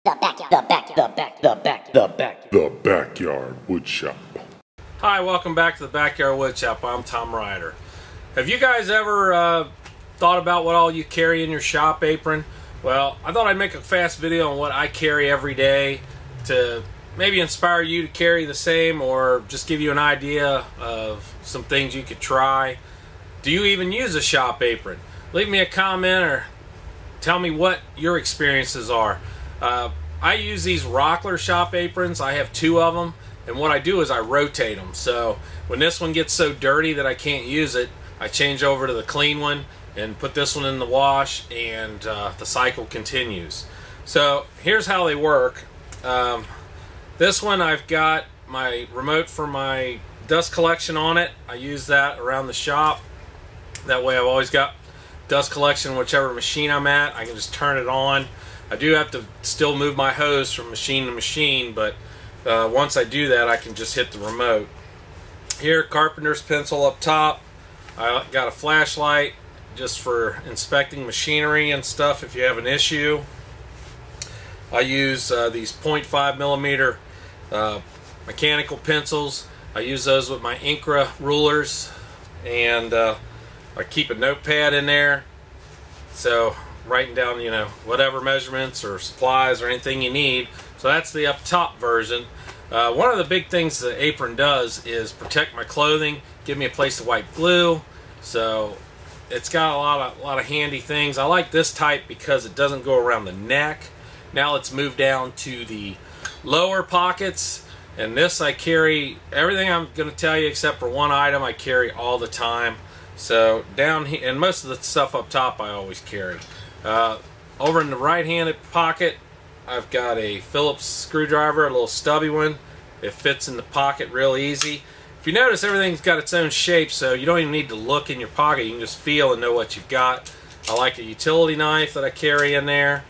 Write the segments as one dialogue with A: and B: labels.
A: The Backyard Woodshop.
B: Hi, welcome back to the Backyard Woodshop. I'm Tom Ryder. Have you guys ever thought about what all you carry in your shop apron? Well, I thought I'd make a fast video on what I carry every day to maybe inspire you to carry the same, or just give you an idea of some things you could try. Do you even use a shop apron? Leave me a comment or tell me what your experiences are. I use these Rockler shop aprons. I have 2 of them, and what I do is I rotate them. So when this one gets so dirty that I can't use it, I change over to the clean one and put this one in the wash, and the cycle continues. So here's how they work. This one, I've got my remote for my dust collection on it. I use that around the shop. That way I've always got dust collection whichever machine I'm at. I can just turn it on. I do have to still move my hose from machine to machine, but once I do that, I can just hit the remote. Here, carpenter's pencil up top. I got a flashlight just for inspecting machinery and stuff if you have an issue. I use these 0.5 millimeter mechanical pencils. I use those with my Incra rulers, and I keep a notepad in there, so writing down, you know, whatever measurements or supplies or anything you need. So that's the up top version. One of the big things the apron does is protect my clothing, give me a place to wipe glue. So it's got a lot of handy things. I like this type because it doesn't go around the neck. Now let's move down to the lower pockets. And this, I carry everything I'm going to tell you except for one item I carry all the time. So down here, and most of the stuff up top I always carry. Over in the right-handed pocket, I've got a Phillips screwdriver, a little stubby one. It fits in the pocket real easy. If you notice, everything's got its own shape, so you don't even need to look in your pocket. You can just feel and know what you've got. I like a utility knife that I carry in there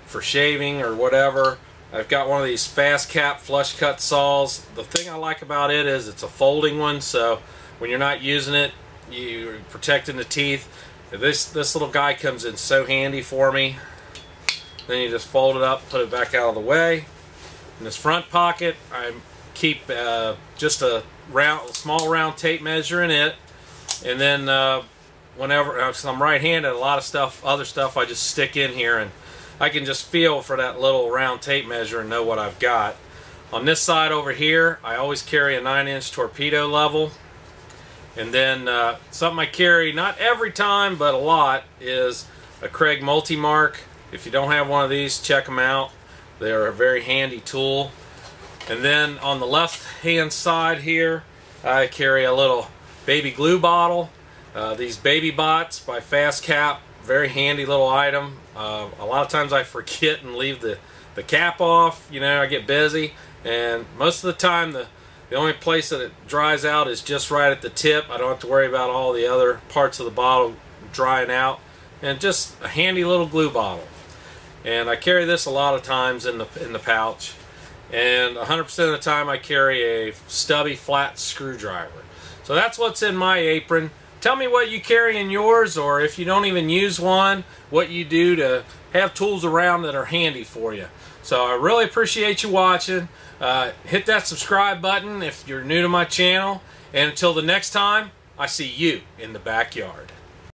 B: for shaving or whatever. I've got one of these fast cap flush cut saws. The thing I like about it is it's a folding one, so when you're not using it, you're protecting the teeth. This little guy comes in so handy for me. Then you just fold it up, put it back out of the way. In this front pocket, I keep just a small round tape measure in it, and then whenever, because I'm right-handed, a lot of other stuff I just stick in here, and I can just feel for that little round tape measure and know what I've got. On this side over here, I always carry a 9-inch torpedo level. And then something I carry, not every time, but a lot, is a Craig multi-mark. If you don't have one of these, check them out. They're a very handy tool. And then on the left-hand side here, I carry a little baby glue bottle. These Baby Bots by Fast Cap, very handy little item. A lot of times I forget and leave the cap off. You know, I get busy, and most of the time the only place that it dries out is just right at the tip. I don't have to worry about all the other parts of the bottle drying out. And just a handy little glue bottle. And I carry this a lot of times in the pouch. And 100% of the time I carry a stubby flat screwdriver. So that's what's in my apron. Tell me what you carry in yours, or if you don't even use one, what you do to have tools around that are handy for you. So I really appreciate you watching. Hit that subscribe button if you're new to my channel. And until the next time, I see you in the backyard.